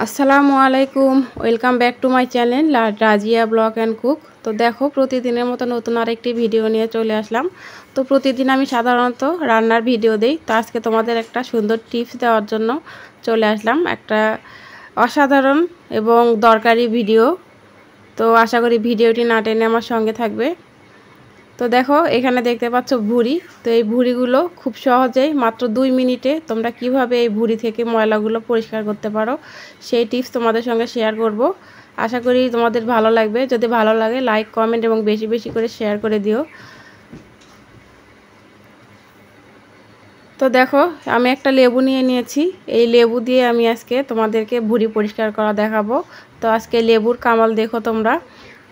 আসসালামু আলাইকুম, welcome back to my channel Razia blog and cook. তো দেখো, প্রতিদিনের মতো নতুন আরেকটি ভিডিও নিয়ে চলে আসলাম। তো প্রতিদিন আমি সাধারণত রান্নার ভিডিও দেই, তো আজকে তোমাদের একটা সুন্দর টিপস দেওয়ার জন্য চলে আসলাম, একটা অসাধারণ এবং দরকারি ভিডিও। তো আশা করি ভিডিওটি না টেনে আমার সঙ্গে থাকবে। তো দেখো, এখানে দেখতে পাচ্ছ ভুঁড়ি। তো এই ভুঁড়িগুলো খুব সহজেই মাত্র 2 মিনিটে তোমরা কিভাবে এই ভুঁড়ি থেকে ময়লাগুলো পরিষ্কার করতে পারো সেই টিপস তোমাদের সঙ্গে শেয়ার করব। আশা করি তোমাদের ভালো লাগবে। যদি ভালো লাগে লাইক, কমেন্ট এবং বেশি বেশি করে শেয়ার করে দিও। তো দেখো, আমি একটা লেবু নিয়ে নিয়েছি। এই লেবু দিয়ে আমি আজকে তোমাদেরকে ভুঁড়ি পরিষ্কার করা দেখাবো। তো আজকে লেবুর কামাল দেখো তোমরা।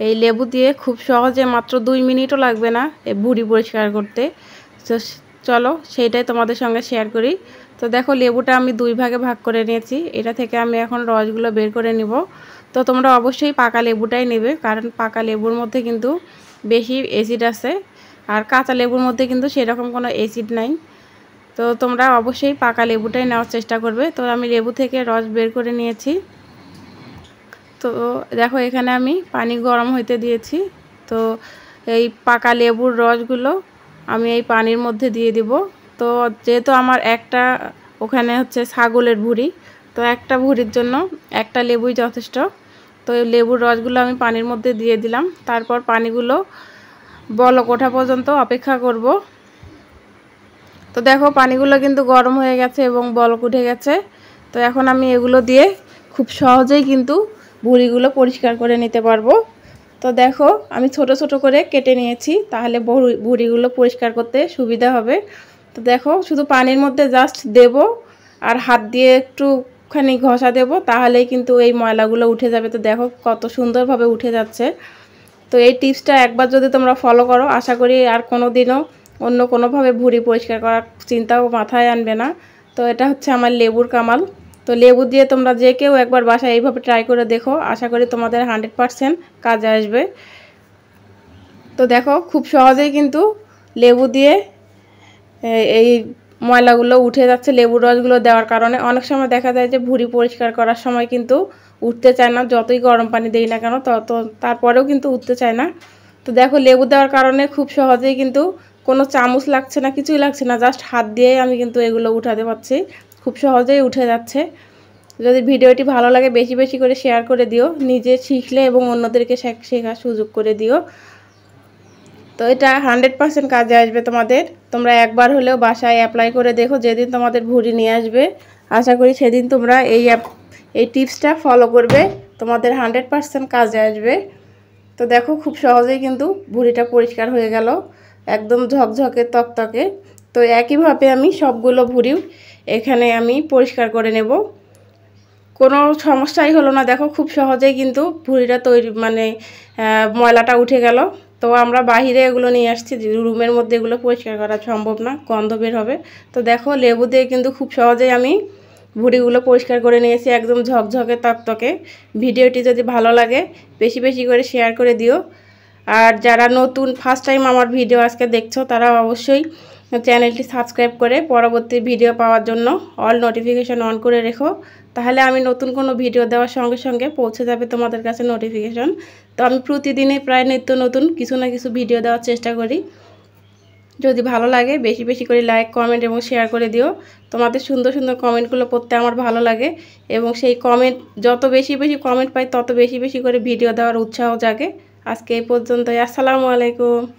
এই লেবু দিয়ে খুব সহজে মাত্র 2 মিনিটও লাগবে না এই ভুঁড়ি পরিষ্কার করতে। তো চলো সেইটাই তোমাদের সঙ্গে শেয়ার করি। তো দেখো, লেবুটা আমি 2 ভাগে ভাগ করে নিয়েছি। এটা থেকে আমি এখন রসগুলো বের করে নিব। তো তোমরা অবশ্যই পাকা লেবুটাই নেবে, কারণ পাকা লেবুর মধ্যে কিন্তু বেশি অ্যাসিড আছে, আর কাঁচা লেবুর মধ্যে কিন্তু সেরকম কোনো অ্যাসিড নাই। তো তোমরা অবশ্যই পাকা লেবুটাই নেওয়ার চেষ্টা করবে। তো আমি লেবু থেকে রস বের করে নিয়েছি। তো দেখো, এখানে আমি পানি গরম হইতে দিয়েছি। তো এই পাকা লেবুর রসগুলো আমি এই পানির মধ্যে দিয়ে দিব। তো যেহেতু আমার একটা ওখানে হচ্ছে ছাগলের ভুঁড়ি, তো একটা ভুঁড়ির জন্য একটা লেবুই যথেষ্ট। তো এই লেবুর রসগুলো আমি পানির মধ্যে দিয়ে দিলাম। তারপর পানিগুলো বলক ওঠা পর্যন্ত অপেক্ষা করব। তো দেখো, পানিগুলো কিন্তু গরম হয়ে গেছে এবং বলক উঠে গেছে। তো এখন আমি এগুলো দিয়ে খুব সহজেই কিন্তু ভুঁড়িগুলো পরিষ্কার করে নিতে পারবো। তো দেখো, আমি ছোট ছোট করে কেটে নিয়েছি, তাহলে ভুঁড়িগুলো পরিষ্কার করতে সুবিধা হবে। তো দেখো, শুধু পানির মধ্যে জাস্ট দেব আর হাত দিয়ে একটুখানি ঘষা দেব, তাহলেই কিন্তু এই ময়লাগুলো উঠে যাবে। তো দেখো কত সুন্দরভাবে উঠে যাচ্ছে। তো এই টিপসটা একবার যদি তোমরা ফলো করো, আশা করি আর কোনো দিনও অন্য কোনোভাবে ভুঁড়ি পরিষ্কার করার চিন্তাও মাথায় আনবে না। তো এটা হচ্ছে আমার লেবুর কামাল। তো লেবু দিয়ে তোমরা যে কেউ একবার বাসায় এইভাবে ট্রাই করে দেখো, আশা করি তোমাদের 100% কাজে আসবে। তো দেখো, খুব সহজেই কিন্তু লেবু দিয়ে এই ময়লাগুলো উঠে যাচ্ছে লেবুর রসগুলো দেওয়ার কারণে। অনেক সময় দেখা যায় যে ভুঁড়ি পরিষ্কার করার সময় কিন্তু উঠতে চায় না, যতই গরম পানি দেই না কেন তারপরেও কিন্তু উঠতে চায় না। তো দেখো, লেবু দেওয়ার কারণে খুব সহজেই কিন্তু কোনো চামচ লাগছে না, কিছুই লাগছে না, জাস্ট হাত দিয়েই আমি কিন্তু এগুলো উঠাতে পারছি। খুব সহজেই উঠে যাচ্ছে। যদি ভিডিওটি ভালো লাগে বেশি বেশি করে শেয়ার করে দিও, নিজে শিখলে এবং অন্যদেরকে শেখার সুযোগ করে দিও। তো এটা 100% কাজে আসবে তোমাদের। তোমরা একবার হলেও বাসায় অ্যাপ্লাই করে দেখো। যেদিন তোমাদের ভুঁড়ি নিয়ে আসবে, আশা করি সেদিন তোমরা এই টিপসটা ফলো করবে, তোমাদের 100% কাজে আসবে। তো দেখো, খুব সহজেই কিন্তু ভুঁড়িটা পরিষ্কার হয়ে গেল, একদম ঝকঝকে তকতকে। তো একইভাবে আমি সবগুলো ভুঁড়ি এখানে আমি পরিষ্কার করে নেব। কোনো সমস্যাই হলো না। দেখো, খুব সহজেই কিন্তু ভুঁড়িটা ময়লাটা উঠে গেল। তো আমরা বাহিরে এগুলো নিয়ে আসছি, রুমের মধ্যে এগুলো পরিষ্কার করা সম্ভব না, গন্ধ বের হবে। তো দেখো, লেবু দিয়ে কিন্তু খুব সহজেই আমি ভুঁড়িগুলো পরিষ্কার করে নিয়েছি, একদম ঝকঝকে তকতকে। ভিডিওটি যদি ভালো লাগে বেশি বেশি করে শেয়ার করে দিও। আর যারা নতুন ফার্স্ট টাইম আমার ভিডিও আজকে দেখছো, তারা অবশ্যই চ্যানেলটি সাবস্ক্রাইব করে পরবর্তী ভিডিও পাওয়ার জন্য অল নোটিফিকেশন অন করে রেখো, তাহলে আমি নতুন কোনো ভিডিও দেওয়ার সঙ্গে সঙ্গে পৌঁছে যাবে তোমাদের কাছে নোটিফিকেশন। তো আমি প্রতিদিনই প্রায় নিত্য নতুন কিছু না কিছু ভিডিও দেওয়ার চেষ্টা করি। যদি ভালো লাগে বেশি বেশি করে লাইক, কমেন্ট এবং শেয়ার করে দিও। তোমাদের সুন্দর সুন্দর কমেন্টগুলো পড়তে আমার ভালো লাগে, এবং সেই কমেন্ট যত বেশি বেশি কমেন্ট পাই তত বেশি বেশি করে ভিডিও দেওয়ার উৎসাহ জাগে। আজকে এই পর্যন্তই। আসসালামু আলাইকুম।